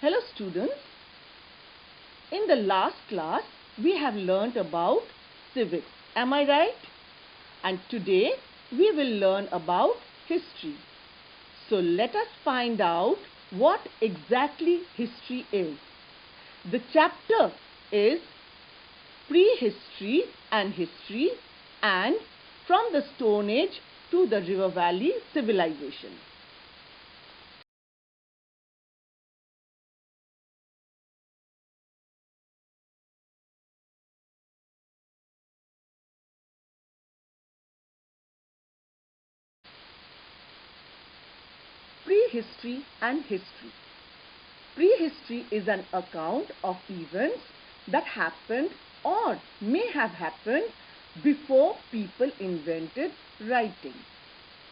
Hello students, in the last class we have learnt about civics, am I right? And today we will learn about history. So let us find out what exactly history is. The chapter is Prehistory and History and From the Stone Age to the River Valley Civilization. Prehistory and History. Prehistory is an account of events that happened or may have happened before people invented writing.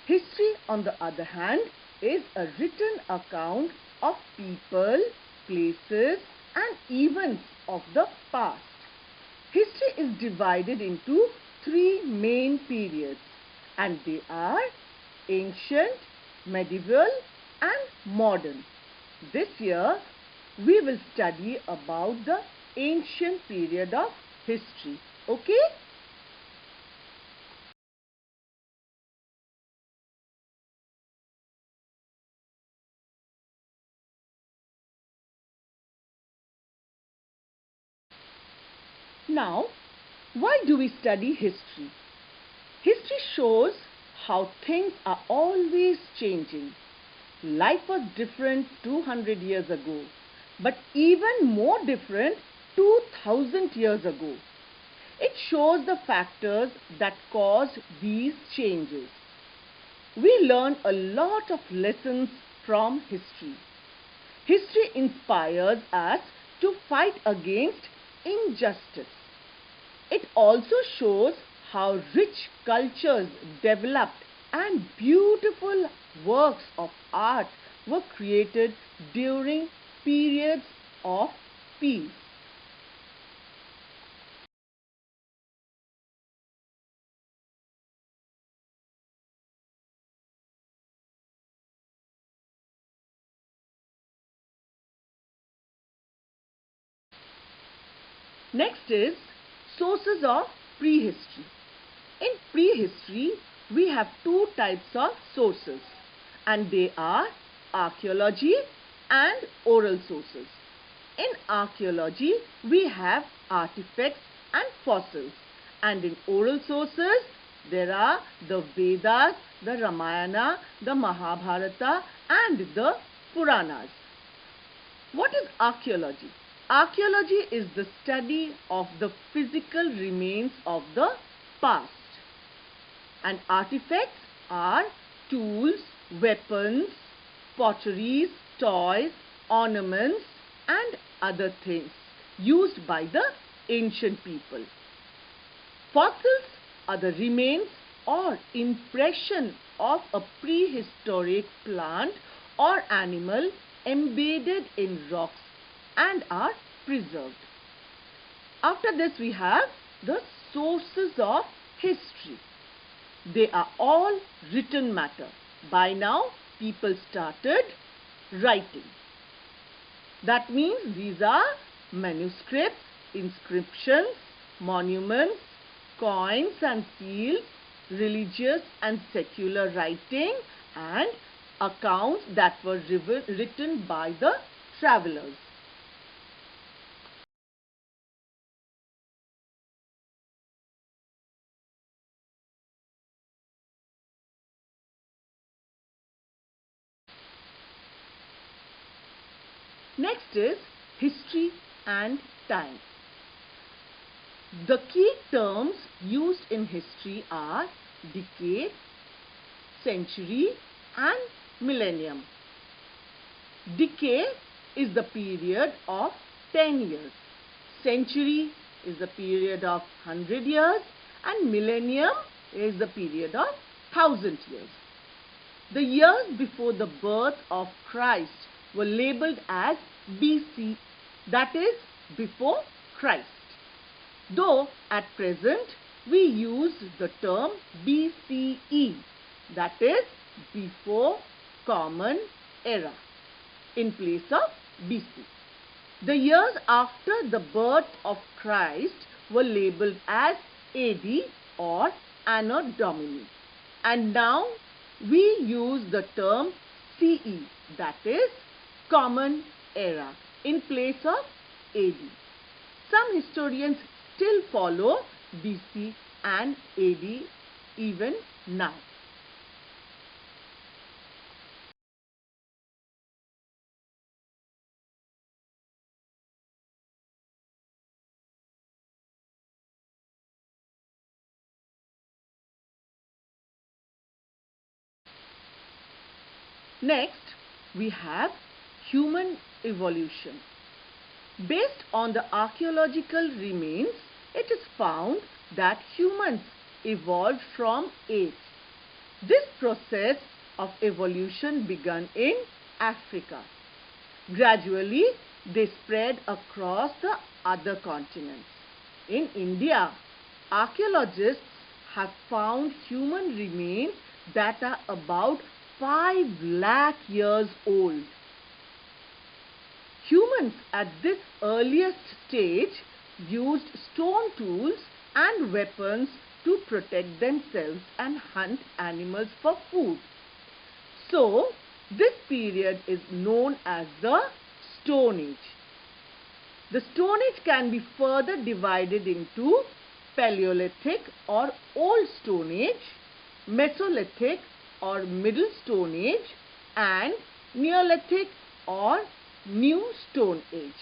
History, on the other hand, is a written account of people, places, and events of the past. History is divided into three main periods, and they are ancient, medieval, and modern. This year, we will study about the ancient period of history. Okay? Now, why do we study history? History shows how things are always changing. Life was different 200 years ago, but even more different 2000 years ago. It shows the factors that caused these changes. We learn a lot of lessons from history. History inspires us to fight against injustice. It also shows how rich cultures developed and beautiful works of art were created during periods of peace. Next is sources of prehistory. In prehistory, we have two types of sources, and they are archaeology and oral sources. In archaeology, we have artifacts and fossils, and in oral sources, there are the Vedas, the Ramayana, the Mahabharata, and the Puranas. What is archaeology? Archaeology is the study of the physical remains of the past. And artifacts are tools, weapons, potteries, toys, ornaments, and other things used by the ancient people. Fossils are the remains or impression of a prehistoric plant or animal embedded in rocks and are preserved. After this, we have the sources of history. They are all written matter. By now, people started writing. That means these are manuscripts, inscriptions, monuments, coins and seals, religious and secular writing, and accounts that were written by the travelers. Next is history and time. The key terms used in history are decade, century, and millennium. Decade is the period of 10 years. Century is the period of 100 years, and millennium is the period of 1000 years. The years before the birth of Christ were labeled as BC, that is, before Christ. Though at present we use the term BCE, that is, before Common Era, in place of BC. The years after the birth of Christ were labeled as AD or Anno Domini. And now we use the term CE, that is Common Era, in place of AD. Some historians still follow BC and AD even now. Next, we have human evolution. Based on the archaeological remains, it is found that humans evolved from apes. This process of evolution began in Africa. Gradually, they spread across the other continents. In India, archaeologists have found human remains that are about 5 lakh years old. Humans at this earliest stage used stone tools and weapons to protect themselves and hunt animals for food. So, this period is known as the Stone Age. The Stone Age can be further divided into Paleolithic or Old Stone Age, Mesolithic or Middle Stone Age, and Neolithic or New Stone Age.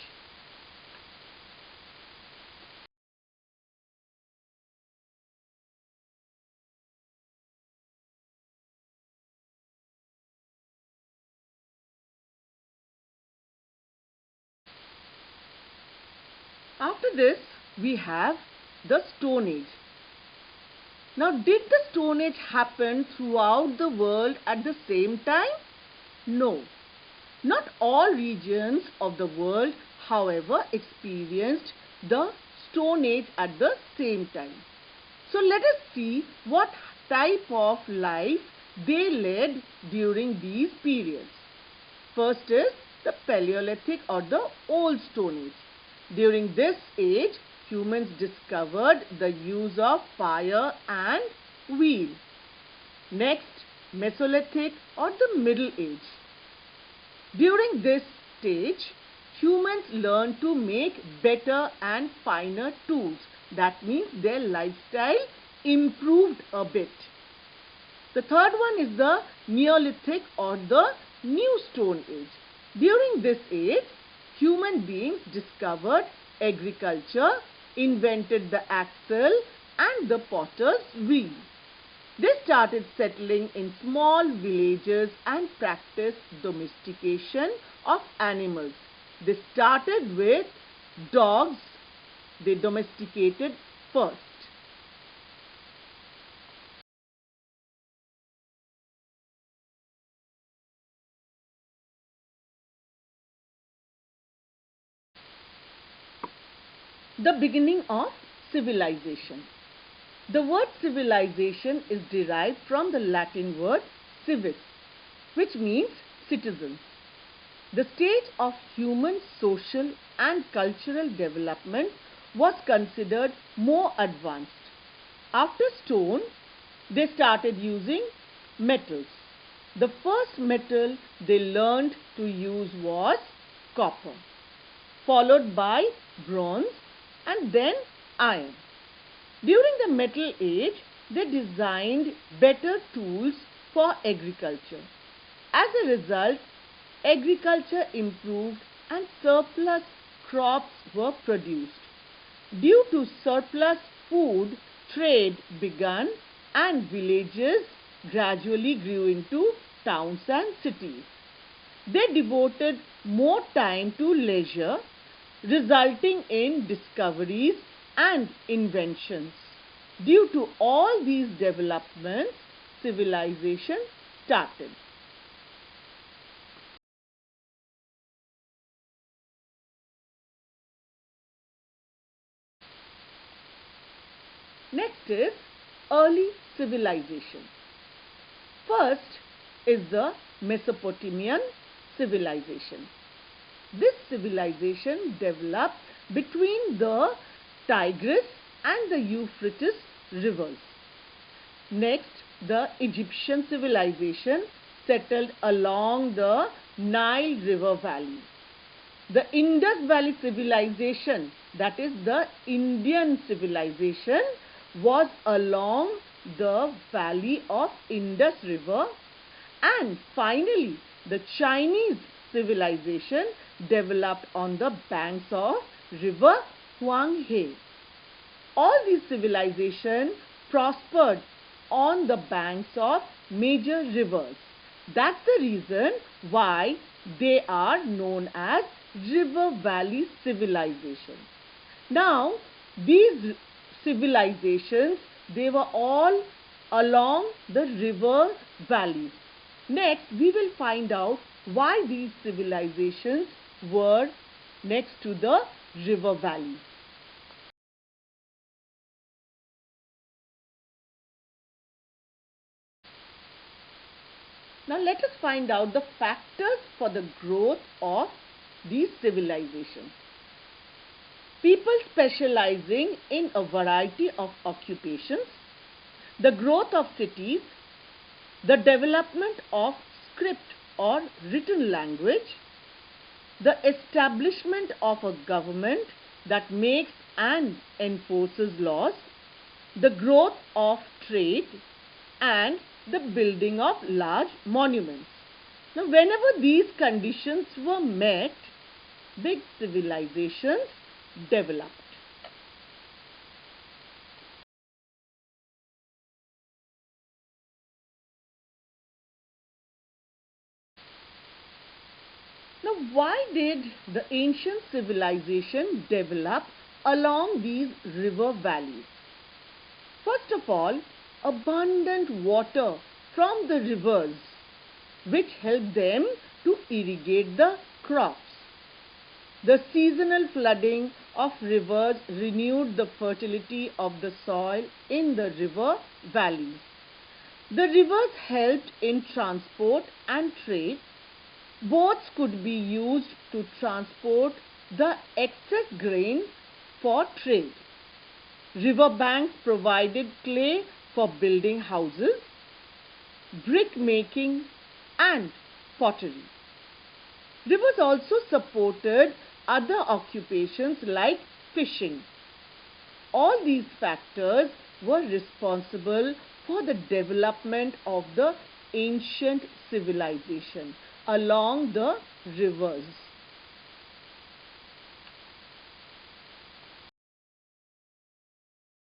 After this, we have the Stone Age. Now, did the Stone Age happen throughout the world at the same time? No. Not all regions of the world, however, experienced the Stone Age at the same time. So, let us see what type of life they led during these periods. First is the Paleolithic or the Old Stone Age. During this age, humans discovered the use of fire and wheel. Next, Mesolithic or the Middle Age. During this stage, humans learned to make better and finer tools. That means their lifestyle improved a bit. The third one is the Neolithic or the New Stone Age. During this age, human beings discovered agriculture, invented the axle and the potter's wheel. They started settling in small villages and practiced domestication of animals. They started with dogs. They domesticated first. The beginning of civilization. The word civilization is derived from the Latin word civis, which means citizens. The stage of human social and cultural development was considered more advanced. After stone, they started using metals. The first metal they learned to use was copper, followed by bronze and then iron. During the Metal Age, they designed better tools for agriculture. As a result, agriculture improved and surplus crops were produced. Due to surplus food, trade began and villages gradually grew into towns and cities. They devoted more time to leisure, resulting in discoveries and inventions. Due to all these developments, civilization started. Next is early civilization. First is the Mesopotamian civilization. This civilization developed between the Tigris and the Euphrates rivers. Next, the Egyptian civilization settled along the Nile River Valley. The Indus Valley civilization, that is the Indian civilization, was along the valley of Indus River. And finally, the Chinese civilization developed on the banks of river Huanghe. All these civilizations prospered on the banks of major rivers. That's the reason why they are known as river valley civilizations. Now, these civilizations, they were all along the river valleys. Next, we will find out why these civilizations were next to the river valleys. Now let us find out the factors for the growth of these civilizations. People specializing in a variety of occupations, the growth of cities, the development of script or written language, the establishment of a government that makes and enforces laws, the growth of trade, and the building of large monuments. Now, whenever these conditions were met, big civilizations developed. Now, why did the ancient civilization develop along these river valleys? First of all, abundant water from the rivers, which helped them to irrigate the crops. The seasonal flooding of rivers renewed the fertility of the soil in the river valleys. The rivers helped in transport and trade. Boats could be used to transport the excess grain for trade. River banks provided clay for building houses, brick making and pottery. Rivers also supported other occupations like fishing. All these factors were responsible for the development of the ancient civilization along the rivers.